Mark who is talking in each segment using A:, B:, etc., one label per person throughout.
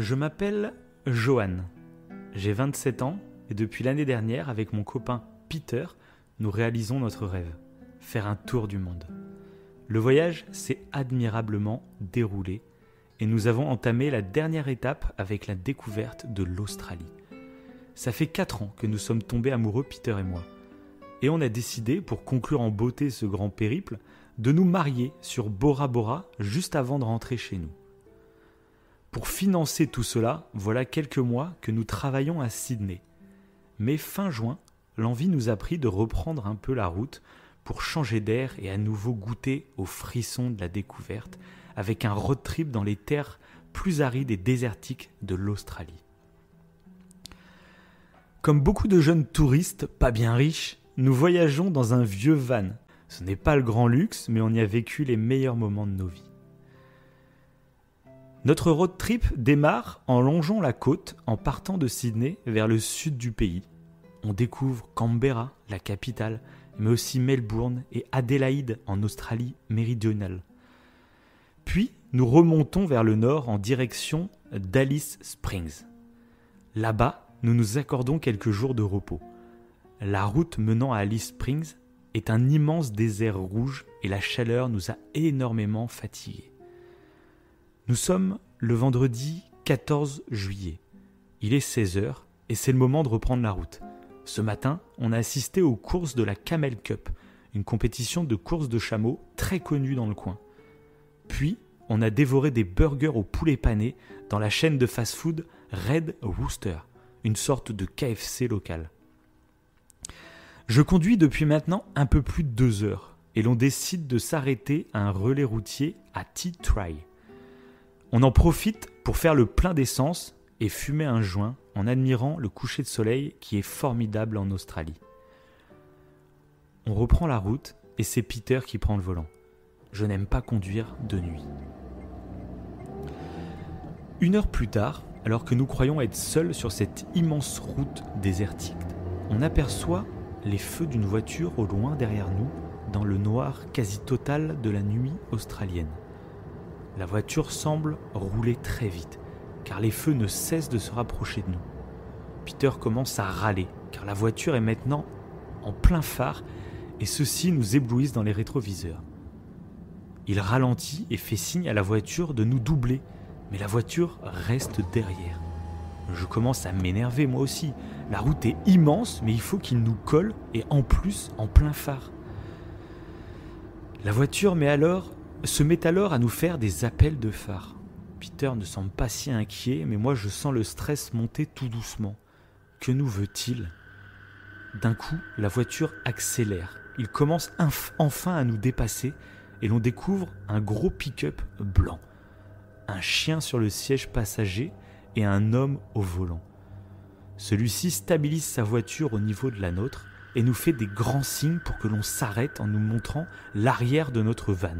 A: Je m'appelle Johan, j'ai 27 ans et depuis l'année dernière, avec mon copain Peter, nous réalisons notre rêve, faire un tour du monde. Le voyage s'est admirablement déroulé et nous avons entamé la dernière étape avec la découverte de l'Australie. Ça fait 4 ans que nous sommes tombés amoureux, Peter et moi. Et on a décidé, pour conclure en beauté ce grand périple, de nous marier sur Bora Bora juste avant de rentrer chez nous. Pour financer tout cela, voilà quelques mois que nous travaillons à Sydney. Mais fin juin, l'envie nous a pris de reprendre un peu la route pour changer d'air et à nouveau goûter aux frissons de la découverte avec un road trip dans les terres plus arides et désertiques de l'Australie. Comme beaucoup de jeunes touristes pas bien riches, nous voyageons dans un vieux van. Ce n'est pas le grand luxe, mais on y a vécu les meilleurs moments de nos vies. Notre road trip démarre en longeant la côte en partant de Sydney vers le sud du pays. On découvre Canberra, la capitale, mais aussi Melbourne et Adélaïde en Australie méridionale. Puis, nous remontons vers le nord en direction d'Alice Springs. Là-bas, nous nous accordons quelques jours de repos. La route menant à Alice Springs est un immense désert rouge et la chaleur nous a énormément fatigués. Nous sommes le vendredi 14 juillet. Il est 16h et c'est le moment de reprendre la route. Ce matin, on a assisté aux courses de la Camel Cup, une compétition de course de chameaux très connue dans le coin. Puis, on a dévoré des burgers au poulet pané dans la chaîne de fast-food Red Rooster, une sorte de KFC local. Je conduis depuis maintenant un peu plus de 2 heures et l'on décide de s'arrêter à un relais routier à T-Try. On en profite pour faire le plein d'essence et fumer un joint en admirant le coucher de soleil qui est formidable en Australie. On reprend la route et c'est Peter qui prend le volant. Je n'aime pas conduire de nuit. 1 heure plus tard, alors que nous croyons être seuls sur cette immense route désertique, on aperçoit les feux d'une voiture au loin derrière nous, dans le noir quasi total de la nuit australienne. La voiture semble rouler très vite, car les feux ne cessent de se rapprocher de nous. Peter commence à râler, car la voiture est maintenant en plein phare, et ceux-ci nous éblouissent dans les rétroviseurs. Il ralentit et fait signe à la voiture de nous doubler, mais la voiture reste derrière. Je commence à m'énerver moi aussi. La route est immense, mais il faut qu'il nous colle, et en plus en plein phare. La voiture se met alors à nous faire des appels de phare. Peter ne semble pas si inquiet, mais moi je sens le stress monter tout doucement. Que nous veut-il ? D'un coup, la voiture accélère. Il commence enfin à nous dépasser, et l'on découvre un gros pick-up blanc. Un chien sur le siège passager et un homme au volant. Celui-ci stabilise sa voiture au niveau de la nôtre et nous fait des grands signes pour que l'on s'arrête en nous montrant l'arrière de notre van.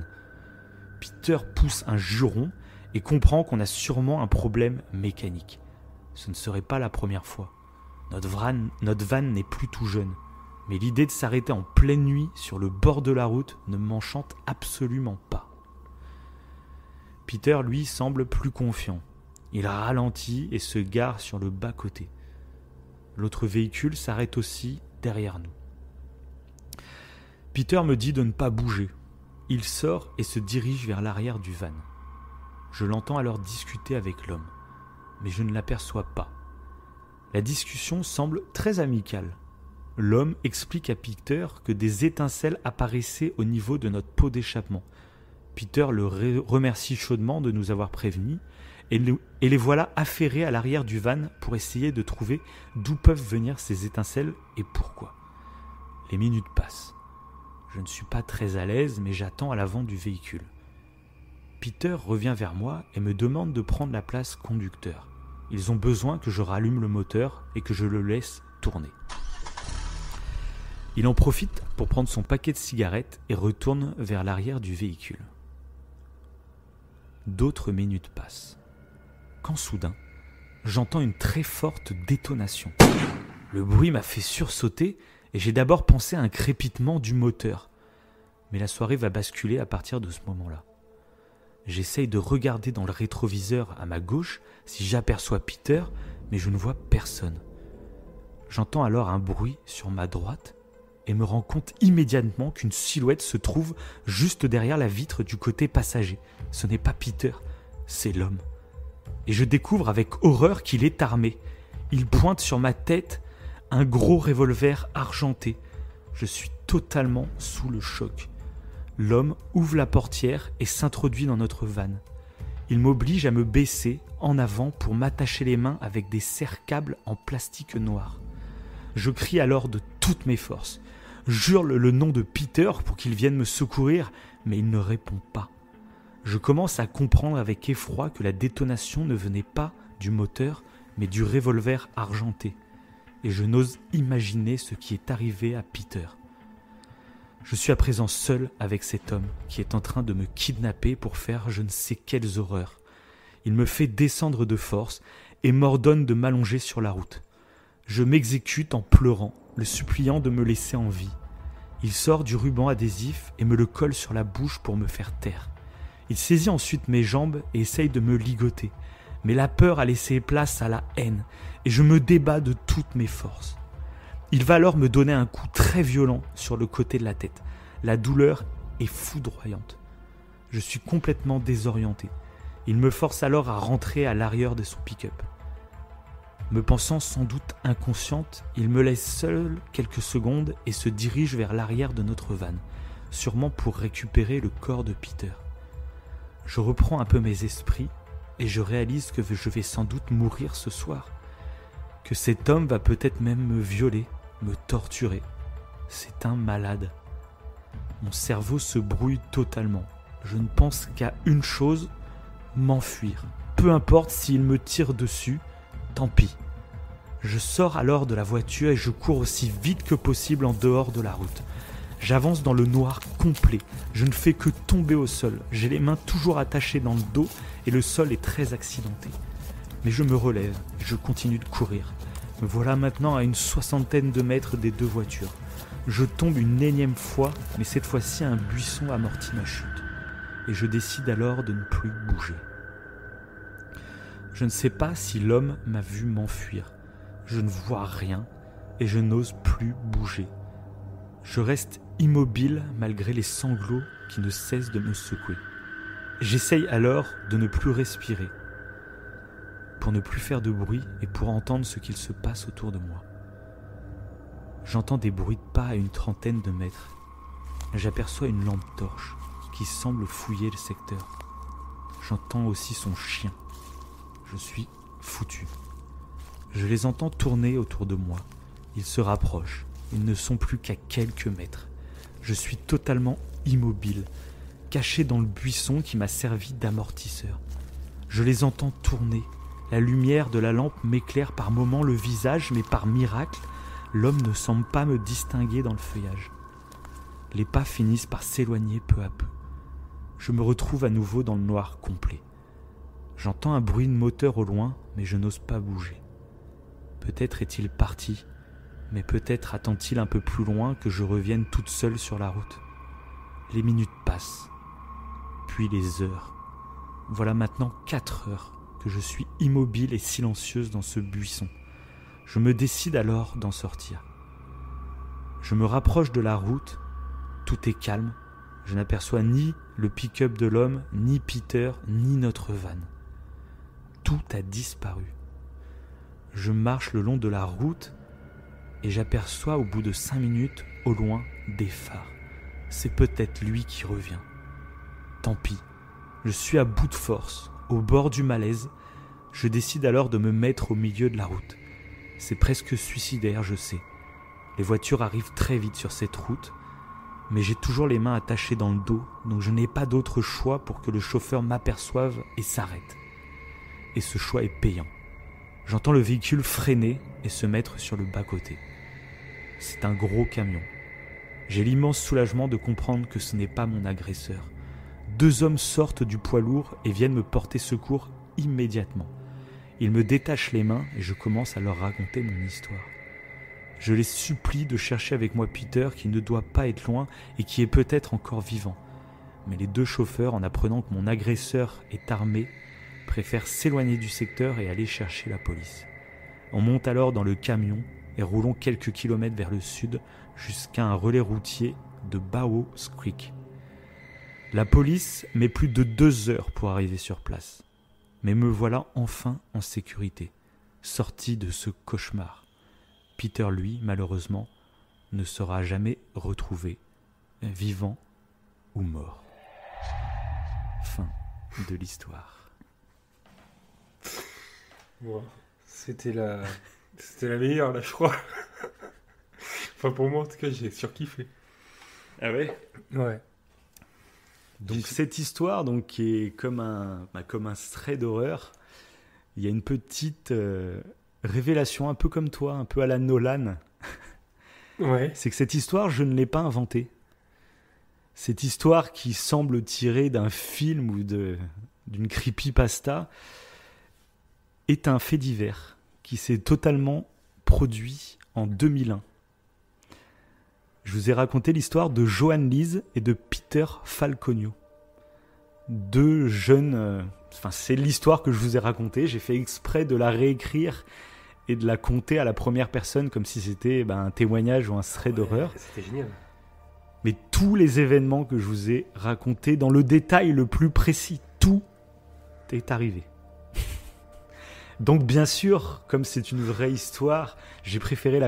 A: Peter pousse un juron et comprend qu'on a sûrement un problème mécanique. Ce ne serait pas la première fois. Notre van n'est plus tout jeune, mais l'idée de s'arrêter en pleine nuit sur le bord de la route ne m'enchante absolument pas. Peter, lui, semble plus confiant. Il ralentit et se gare sur le bas-côté. L'autre véhicule s'arrête aussi derrière nous. Peter me dit de ne pas bouger. Il sort et se dirige vers l'arrière du van. Je l'entends alors discuter avec l'homme, mais je ne l'aperçois pas. La discussion semble très amicale. L'homme explique à Peter que des étincelles apparaissaient au niveau de notre pot d'échappement. Peter le remercie chaudement de nous avoir prévenus et les voilà affairés à l'arrière du van pour essayer de trouver d'où peuvent venir ces étincelles et pourquoi. Les minutes passent. Je ne suis pas très à l'aise, mais j'attends à l'avant du véhicule. Peter revient vers moi et me demande de prendre la place conducteur. Ils ont besoin que je rallume le moteur et que je le laisse tourner. Il en profite pour prendre son paquet de cigarettes et retourne vers l'arrière du véhicule. D'autres minutes passent. Quand soudain, j'entends une très forte détonation. Le bruit m'a fait sursauter et j'ai d'abord pensé à un crépitement du moteur. Mais la soirée va basculer à partir de ce moment-là. J'essaye de regarder dans le rétroviseur à ma gauche si j'aperçois Peter, mais je ne vois personne. J'entends alors un bruit sur ma droite et me rends compte immédiatement qu'une silhouette se trouve juste derrière la vitre du côté passager. Ce n'est pas Peter, c'est l'homme. Et je découvre avec horreur qu'il est armé. Il pointe sur ma tête un gros revolver argenté. Je suis totalement sous le choc. L'homme ouvre la portière et s'introduit dans notre van. Il m'oblige à me baisser en avant pour m'attacher les mains avec des serre-câbles en plastique noir. Je crie alors de toutes mes forces. J'hurle le nom de Peter pour qu'il vienne me secourir, mais il ne répond pas. Je commence à comprendre avec effroi que la détonation ne venait pas du moteur, mais du revolver argenté. Et je n'ose imaginer ce qui est arrivé à Peter. Je suis à présent seul avec cet homme qui est en train de me kidnapper pour faire je ne sais quelles horreurs. Il me fait descendre de force et m'ordonne de m'allonger sur la route. Je m'exécute en pleurant, le suppliant de me laisser en vie. Il sort du ruban adhésif et me le colle sur la bouche pour me faire taire. Il saisit ensuite mes jambes et essaye de me ligoter. Mais la peur a laissé place à la haine et je me débats de toutes mes forces. Il va alors me donner un coup très violent sur le côté de la tête. La douleur est foudroyante. Je suis complètement désorienté. Il me force alors à rentrer à l'arrière de son pick-up. Me pensant sans doute inconsciente, il me laisse seule quelques secondes et se dirige vers l'arrière de notre van, sûrement pour récupérer le corps de Peter. Je reprends un peu mes esprits et je réalise que je vais sans doute mourir ce soir, que cet homme va peut-être même me violer, me torturer. C'est un malade. Mon cerveau se brouille totalement. Je ne pense qu'à une chose, m'enfuir. Peu importe s'il me tire dessus, tant pis. Je sors alors de la voiture et je cours aussi vite que possible en dehors de la route. J'avance dans le noir complet. Je ne fais que tomber au sol. J'ai les mains toujours attachées dans le dos et le sol est très accidenté. Mais je me relève et je continue de courir. Me voilà maintenant à une 60aine de mètres des deux voitures. Je tombe une énième fois, mais cette fois-ci un buisson amortit ma chute. Et je décide alors de ne plus bouger. Je ne sais pas si l'homme m'a vu m'enfuir. Je ne vois rien et je n'ose plus bouger. Je reste immobile malgré les sanglots qui ne cessent de me secouer. J'essaye alors de ne plus respirer, pour ne plus faire de bruit et pour entendre ce qu'il se passe autour de moi. J'entends des bruits de pas à une 30aine de mètres. J'aperçois une lampe torche qui semble fouiller le secteur. J'entends aussi son chien. Je suis foutu. Je les entends tourner autour de moi. Ils se rapprochent. Ils ne sont plus qu'à quelques mètres. Je suis totalement immobile, caché dans le buisson qui m'a servi d'amortisseur. Je les entends tourner. La lumière de la lampe m'éclaire par moments le visage, mais par miracle, l'homme ne semble pas me distinguer dans le feuillage. Les pas finissent par s'éloigner peu à peu. Je me retrouve à nouveau dans le noir complet. J'entends un bruit de moteur au loin, mais je n'ose pas bouger. Peut-être est-il parti, mais peut-être attend-il un peu plus loin que je revienne toute seule sur la route. Les minutes passent, puis les heures. Voilà maintenant 4 heures que je suis immobile et silencieuse dans ce buisson. Je me décide alors d'en sortir. Je me rapproche de la route, tout est calme. Je n'aperçois ni le pick-up de l'homme, ni Peter, ni notre van. Tout a disparu. Je marche le long de la route et j'aperçois au bout de 5 minutes, au loin, des phares. C'est peut-être lui qui revient. Tant pis, je suis à bout de force, au bord du malaise. Je décide alors de me mettre au milieu de la route. C'est presque suicidaire, je sais. Les voitures arrivent très vite sur cette route, mais j'ai toujours les mains attachées dans le dos, donc je n'ai pas d'autre choix pour que le chauffeur m'aperçoive et s'arrête. Et ce choix est payant. J'entends le véhicule freiner et se mettre sur le bas-côté. C'est un gros camion. J'ai l'immense soulagement de comprendre que ce n'est pas mon agresseur. 2 hommes sortent du poids lourd et viennent me porter secours immédiatement. Ils me détachent les mains et je commence à leur raconter mon histoire. Je les supplie de chercher avec moi Peter qui ne doit pas être loin et qui est peut-être encore vivant. mais les 2 chauffeurs, en apprenant que mon agresseur est armé, préfèrent s'éloigner du secteur et aller chercher la police. On monte alors dans le camion et roulons quelques kilomètres vers le sud jusqu'à un relais routier de Bowes Creek. La police met plus de 2 heures pour arriver sur place. Mais me voilà enfin en sécurité, sorti de ce cauchemar. Peter, lui, malheureusement, ne sera jamais retrouvé, vivant ou mort. Fin de l'histoire.
B: Wow. C'était la meilleure, là, je crois. Enfin, pour moi, en tout cas, j'ai surkiffé.
A: Ah ouais?
B: Ouais.
A: Donc cette histoire, donc, qui est comme un trait d'horreur, il y a une petite révélation, un peu comme toi, un peu à la Nolan.
B: Ouais.
A: C'est que cette histoire, je ne l'ai pas inventée. Cette histoire qui semble tirée d'un film ou d'une creepypasta est un fait divers qui s'est totalement produit en 2001. Je vous ai raconté l'histoire de Joan Lees et de Peter Falconio. 2 jeunes... c'est l'histoire que je vous ai racontée. J'ai fait exprès de la réécrire et de la conter à la première personne comme si c'était un témoignage ou un trait d'horreur.
B: C'était génial.
A: Mais tous les événements que je vous ai racontés dans le détail le plus précis, tout est arrivé. Donc bien sûr, comme c'est une vraie histoire, j'ai préféré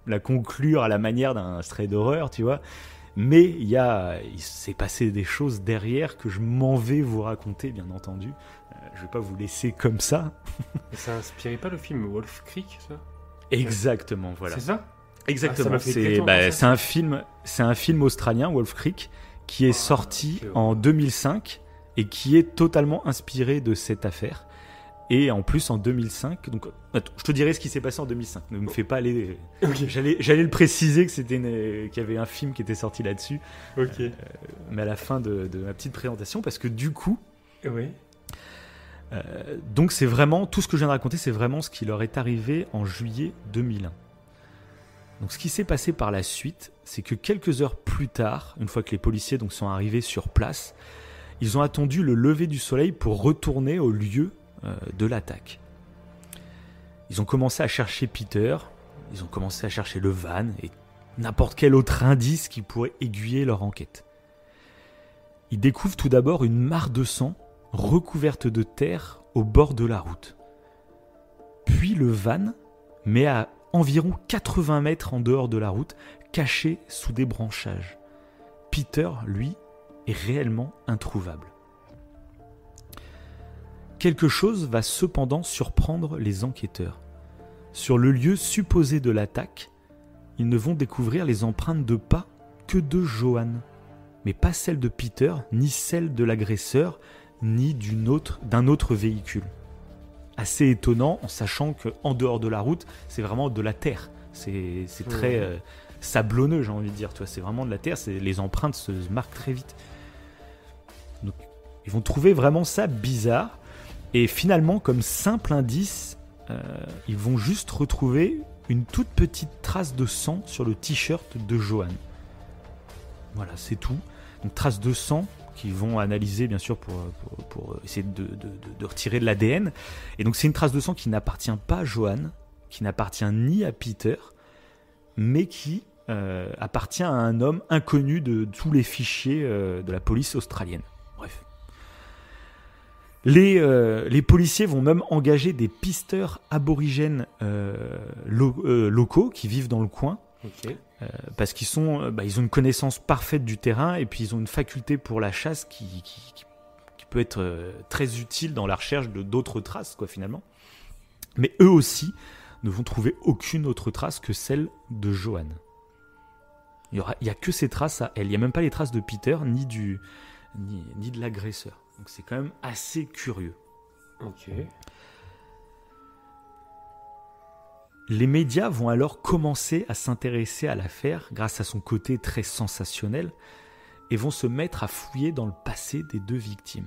A: la conclure à la manière d'un trait d'horreur, tu vois. Mais il s'est passé des choses derrière que je m'en vais vous raconter, bien entendu. Je vais pas vous laisser comme ça.
B: Et ça inspirait pas le film Wolf Creek, ça?
A: Exactement, voilà.
B: C'est ça?
A: Exactement. C'est un film australien, Wolf Creek, qui est sorti en 2005 et qui est totalement inspiré de cette affaire. Et en plus en 2005, donc je te dirai ce qui s'est passé en 2005. Ne me fais pas aller.
B: Okay.
A: J'allais le préciser que qu'il y avait un film qui était sorti là-dessus.
B: Ok.
A: Mais à la fin de ma petite présentation, parce que du coup,
B: oui.
A: Donc c'est vraiment tout ce que je viens de raconter, c'est vraiment ce qui leur est arrivé en juillet 2001. Donc ce qui s'est passé par la suite, c'est que quelques heures plus tard, une fois que les policiers donc sont arrivés sur place, ils ont attendu le lever du soleil pour retourner au lieu de l'attaque. Ils ont commencé à chercher Peter, ils ont commencé à chercher le van et n'importe quel autre indice qui pourrait aiguiller leur enquête. Ils découvrent tout d'abord une mare de sang recouverte de terre au bord de la route. Puis le van, mais à environ 80 mètres en dehors de la route, caché sous des branchages. Peter, lui, est réellement introuvable. Quelque chose va cependant surprendre les enquêteurs. Sur le lieu supposé de l'attaque, ils ne vont découvrir les empreintes de pas que de Joan, mais pas celles de Peter, ni celles de l'agresseur, ni d'un autre véhicule. Assez étonnant, en sachant qu'en dehors de la route, c'est vraiment de la terre. C'est très sablonneux, j'ai envie de dire. Tu vois, c'est vraiment de la terre, les empreintes se marquent très vite. Donc, ils vont trouver vraiment ça bizarre. Et finalement, comme simple indice, ils vont juste retrouver une toute petite trace de sang sur le t-shirt de Joan. Voilà, c'est tout. Donc trace de sang qu'ils vont analyser bien sûr pour essayer de retirer de l'ADN. Et donc c'est une trace de sang qui n'appartient pas à Joan, qui n'appartient ni à Peter, mais qui appartient à un homme inconnu de tous les fichiers de la police australienne. Bref. Les policiers vont même engager des pisteurs aborigènes locaux qui vivent dans le coin.
B: Okay.
A: Parce qu'ils ont une connaissance parfaite du terrain et puis ils ont une faculté pour la chasse qui peut être très utile dans la recherche d'autres traces, quoi, finalement. Mais eux aussi ne vont trouver aucune autre trace que celle de Joan. Il y a que ces traces à elle. Il n'y a même pas les traces de Peter ni de l'agresseur. Donc c'est quand même assez curieux.
B: Ok.
A: Les médias vont alors commencer à s'intéresser à l'affaire grâce à son côté très sensationnel et vont se mettre à fouiller dans le passé des 2 victimes.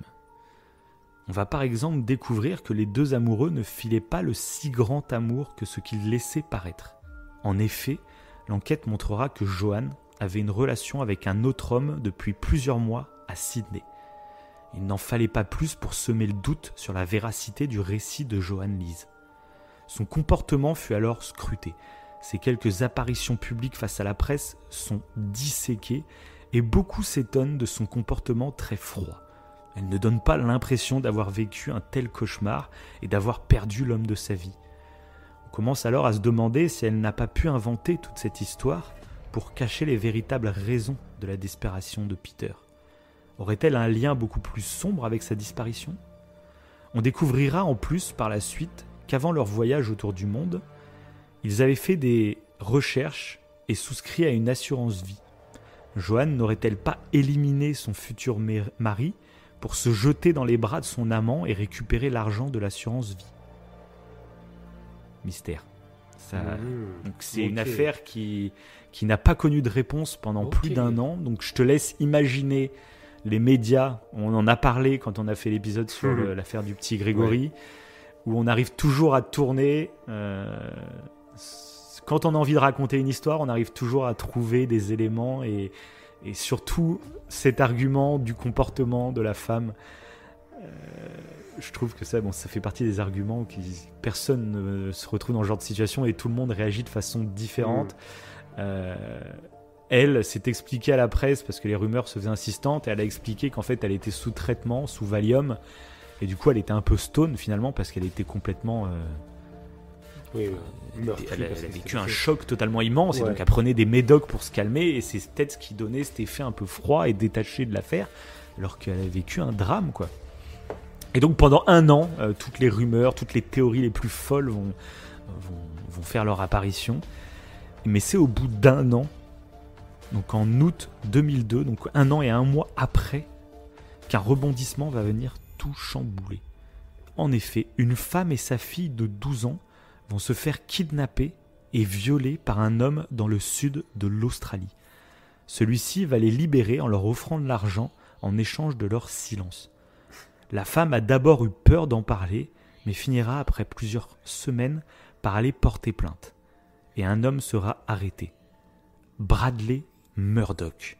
A: On va par exemple découvrir que les 2 amoureux ne filaient pas le si grand amour que ce qu'ils laissaient paraître. En effet, l'enquête montrera que Joan avait une relation avec un autre homme depuis plusieurs mois à Sydney. Il n'en fallait pas plus pour semer le doute sur la véracité du récit de Johann Lees. Son comportement fut alors scruté. Ses quelques apparitions publiques face à la presse sont disséquées et beaucoup s'étonnent de son comportement très froid. Elle ne donne pas l'impression d'avoir vécu un tel cauchemar et d'avoir perdu l'homme de sa vie. On commence alors à se demander si elle n'a pas pu inventer toute cette histoire pour cacher les véritables raisons de la disparition de Peter. Aurait-elle un lien beaucoup plus sombre avec sa disparition ? On découvrira en plus par la suite qu'avant leur voyage autour du monde, ils avaient fait des recherches et souscrit à une assurance vie. Johann n'aurait-elle pas éliminé son futur mari pour se jeter dans les bras de son amant et récupérer l'argent de l'assurance vie ? Mystère. Donc c'est une affaire qui n'a pas connu de réponse pendant plus d'1 an. Donc je te laisse imaginer les médias. On en a parlé quand on a fait l'épisode sur l'affaire du petit Grégory, où on arrive toujours à tourner. Quand on a envie de raconter une histoire, on arrive toujours à trouver des éléments et surtout cet argument du comportement de la femme. Je trouve que ça fait partie des arguments qui personne ne se retrouve dans ce genre de situation et tout le monde réagit de façon différente. Elle s'est expliquée à la presse parce que les rumeurs se faisaient insistantes et elle a expliqué qu'en fait elle était sous traitement, sous Valium, et du coup elle était un peu stone finalement parce qu'elle était complètement elle a vécu un choc totalement immense et donc elle prenait des médocs pour se calmer et c'est peut-être ce qui donnait cet effet un peu froid et détaché de l'affaire alors qu'elle a vécu un drame quoi. Et donc pendant 1 an, toutes les rumeurs, toutes les théories les plus folles vont faire leur apparition. Mais c'est au bout d'1 an, donc en août 2002, donc 1 an et 1 mois après, qu'un rebondissement va venir tout chambouler. En effet, une femme et sa fille de 12 ans vont se faire kidnapper et violer par un homme dans le sud de l'Australie. Celui-ci va les libérer en leur offrant de l'argent en échange de leur silence. La femme a d'abord eu peur d'en parler, mais finira après plusieurs semaines par aller porter plainte. Et un homme sera arrêté. Bradley Murdoch.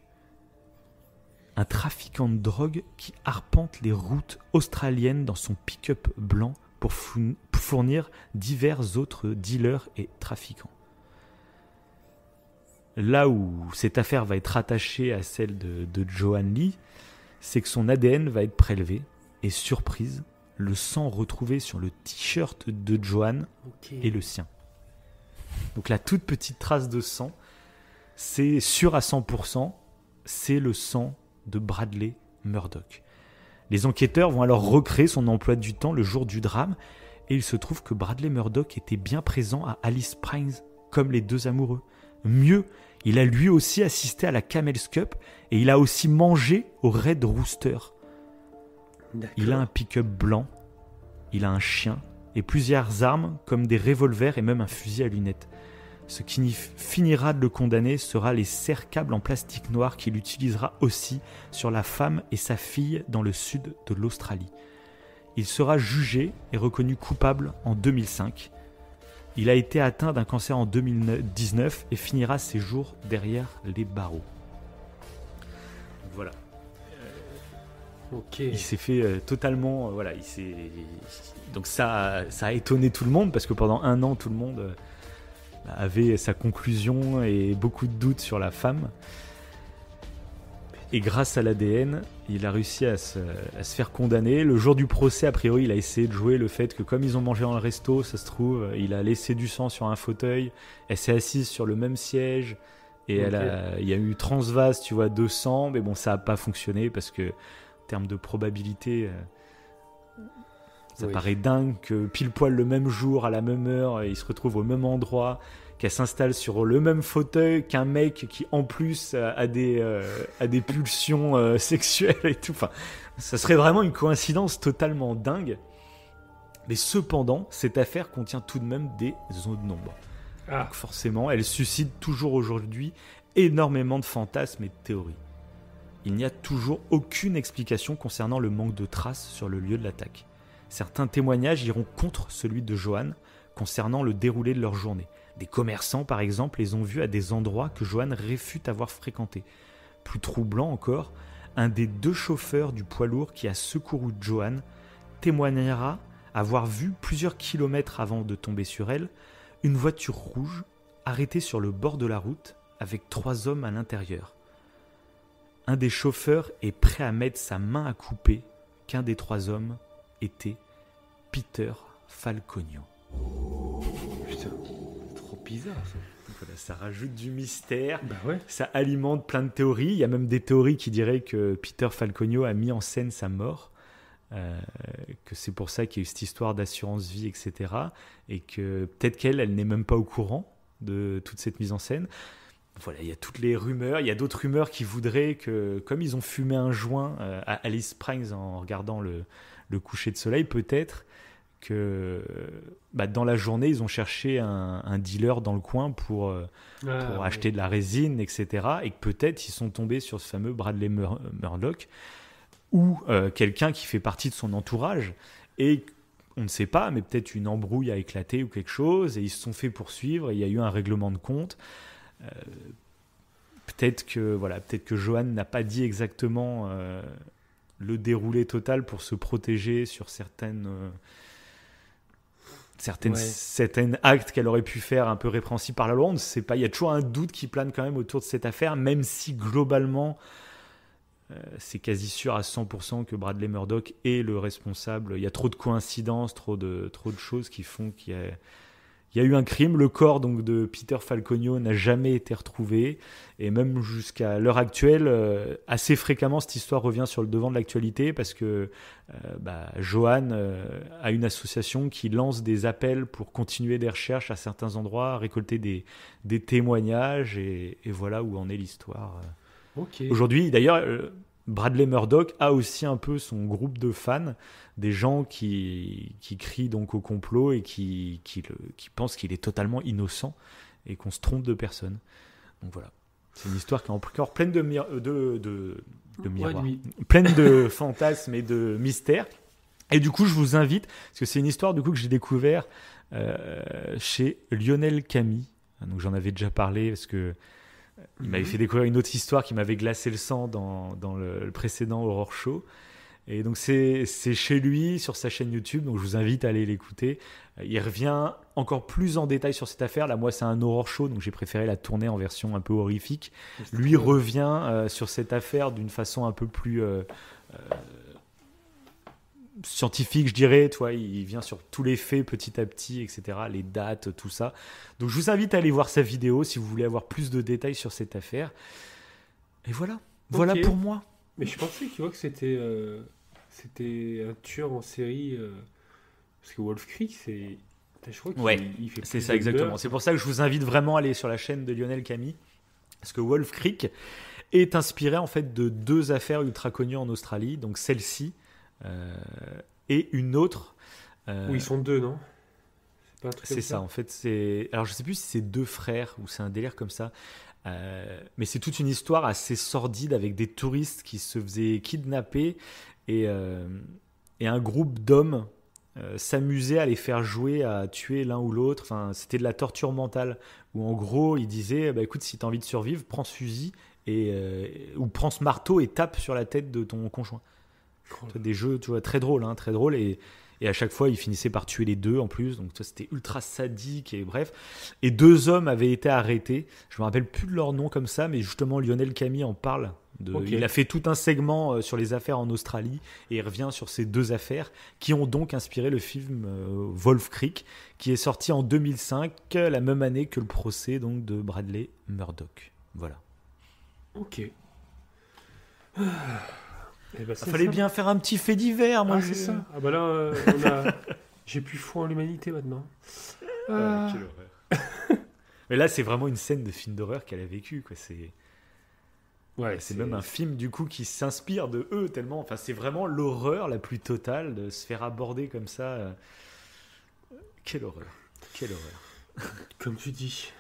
A: Un trafiquant de drogue qui arpente les routes australiennes dans son pick-up blanc pour fournir divers autres dealers et trafiquants. Là où cette affaire va être attachée à celle de Johann Lee, c'est que son ADN va être prélevé. Et surprise, le sang retrouvé sur le t-shirt de Johann est le sien. Donc la toute petite trace de sang, c'est sûr à 100%, c'est le sang de Bradley Murdoch. Les enquêteurs vont alors recréer son emploi du temps le jour du drame et il se trouve que Bradley Murdoch était bien présent à Alice Springs comme les deux amoureux. Mieux, il a lui aussi assisté à la Camel's Cup et il a aussi mangé au Red Rooster. D'accord. Il a un pick-up blanc, il a un chien et plusieurs armes comme des revolvers et même un fusil à lunettes. Ce qui finira de le condamner sera les serre-câbles en plastique noir qu'il utilisera aussi sur la femme et sa fille dans le sud de l'Australie. Il sera jugé et reconnu coupable en 2005. Il a été atteint d'un cancer en 2019 et finira ses jours derrière les barreaux. Voilà. Il s'est fait totalement donc ça a étonné tout le monde parce que pendant 1 an tout le monde avait sa conclusion et beaucoup de doutes sur la femme et grâce à l'ADN il a réussi à se faire condamner. Le jour du procès a priori il a essayé de jouer le fait que comme ils ont mangé dans le resto ça se trouve il a laissé du sang sur un fauteuil, elle s'est assise sur le même siège et il y a eu transvase tu vois de sang mais bon ça n'a pas fonctionné parce que en termes de probabilité, ça paraît dingue que pile poil le même jour, à la même heure, ils se retrouvent au même endroit, qu'elle s'installe sur le même fauteuil qu'un mec qui en plus a des pulsions sexuelles et tout. Enfin, ça serait vraiment une coïncidence totalement dingue. Mais cependant, cette affaire contient tout de même des zones d'ombre. Donc forcément, elle suscite toujours aujourd'hui énormément de fantasmes et de théories. Il n'y a toujours aucune explication concernant le manque de traces sur le lieu de l'attaque. Certains témoignages iront contre celui de Johann concernant le déroulé de leur journée. Des commerçants, par exemple, les ont vus à des endroits que Johann réfute avoir fréquentés. Plus troublant encore, un des 2 chauffeurs du poids lourd qui a secouru Joanne témoignera avoir vu plusieurs kilomètres avant de tomber sur elle une voiture rouge arrêtée sur le bord de la route avec 3 hommes à l'intérieur. Un des chauffeurs est prêt à mettre sa main à couper qu'un des 3 hommes était Peter Falconio.
B: Putain, c'est trop bizarre ça.
A: Voilà, ça rajoute du mystère,
B: Bah ouais.
A: ça alimente plein de théories. Il y a même des théories qui diraient que Peter Falconio a mis en scène sa mort, que c'est pour ça qu'il y a eu cette histoire d'assurance vie, etc. Et que peut-être elle n'est même pas au courant de toute cette mise en scène. Voilà, il y a toutes les rumeurs. Il y a d'autres rumeurs qui voudraient que, comme ils ont fumé un joint à Alice Springs en regardant le coucher de soleil, peut-être que dans la journée, ils ont cherché un dealer dans le coin pour acheter de la résine, etc. Et que peut-être ils sont tombés sur ce fameux Bradley Murdoch ou quelqu'un qui fait partie de son entourage. Et on ne sait pas, mais peut-être une embrouille a éclaté ou quelque chose et ils se sont fait poursuivre et il y a eu un règlement de compte. Peut-être que Joanne n'a pas dit exactement le déroulé total pour se protéger sur certaines actes qu'elle aurait pu faire un peu répréhensibles par la loi. On ne sait pas. Il y a toujours un doute qui plane quand même autour de cette affaire, même si globalement c'est quasi sûr à 100% que Bradley Murdoch est le responsable. Il y a trop de coïncidences, trop de choses qui font qu'il y a eu un crime. Le corps donc de Peter Falconio n'a jamais été retrouvé et même jusqu'à l'heure actuelle, assez fréquemment cette histoire revient sur le devant de l'actualité parce que Joanne a une association qui lance des appels pour continuer des recherches à certains endroits, récolter des témoignages et voilà où en est l'histoire.
B: Okay.
A: Aujourd'hui, d'ailleurs, Bradley Murdoch a aussi un peu son groupe de fans, des gens qui crient donc au complot et qui pensent qu'il est totalement innocent et qu'on se trompe de personne. Donc voilà, c'est une histoire qui est encore pleine de miroirs, pleine de fantasmes et de mystères. Et du coup, je vous invite, parce que c'est une histoire du coup que j'ai découvert chez Lionel Camille. Donc j'en avais déjà parlé parce que il m'avait fait découvrir une autre histoire qui m'avait glacé le sang dans le précédent Horror Show. Et donc c'est chez lui, sur sa chaîne YouTube, donc je vous invite à aller l'écouter. Il revient encore plus en détail sur cette affaire. Là, moi, c'est un Horror Show, donc j'ai préféré la tourner en version un peu horrifique. Lui revient sur cette affaire d'une façon un peu plus scientifique, je dirais. Toi, il vient sur tous les faits petit à petit, etc., les dates, tout ça. Donc je vous invite à aller voir sa vidéo si vous voulez avoir plus de détails sur cette affaire. Et voilà pour moi.
B: Mais je pensais que c'était un tueur en série parce que Wolf Creek je crois qu'il fait
A: c'est ça exactement. C'est pour ça que je vous invite vraiment à aller sur la chaîne de Lionel Camille parce que Wolf Creek est inspiré en fait de 2 affaires ultra connues en Australie, donc celle-ci et une autre
B: où ils sont 2, non? C'est pas un truc
A: c'est
B: comme
A: ça en fait. Alors je sais plus si c'est 2 frères ou c'est un délire comme ça. Mais c'est toute une histoire assez sordide avec des touristes qui se faisaient kidnapper et un groupe d'hommes s'amusait à les faire jouer à tuer l'un ou l'autre. Enfin, c'était de la torture mentale où en gros ils disaient écoute, si tu as envie de survivre, prends ce fusil ou prends ce marteau et tape sur la tête de ton conjoint. Des jeux très drôles, très drôles et à chaque fois ils finissaient par tuer les 2 en plus, donc c'était ultra sadique et bref. Et 2 hommes avaient été arrêtés, je me rappelle plus de leur nom comme ça, mais justement Lionel Camille en parle. Il a fait tout un segment sur les affaires en Australie et il revient sur ces 2 affaires qui ont donc inspiré le film Wolf Creek qui est sorti en 2005, la même année que le procès donc de Bradley Murdoch. Voilà.
B: Ok.
A: Il fallait bien faire un petit fait divers, moi.
B: C'est ça. Ah bah là, j'ai plus foi en l'humanité maintenant.
A: Quelle horreur. Mais là, c'est vraiment une scène de film d'horreur qu'elle a vécue, quoi. C'est même un film du coup qui s'inspire de eux tellement. Enfin, c'est vraiment l'horreur la plus totale de se faire aborder comme ça. Quelle horreur.
B: Comme tu dis.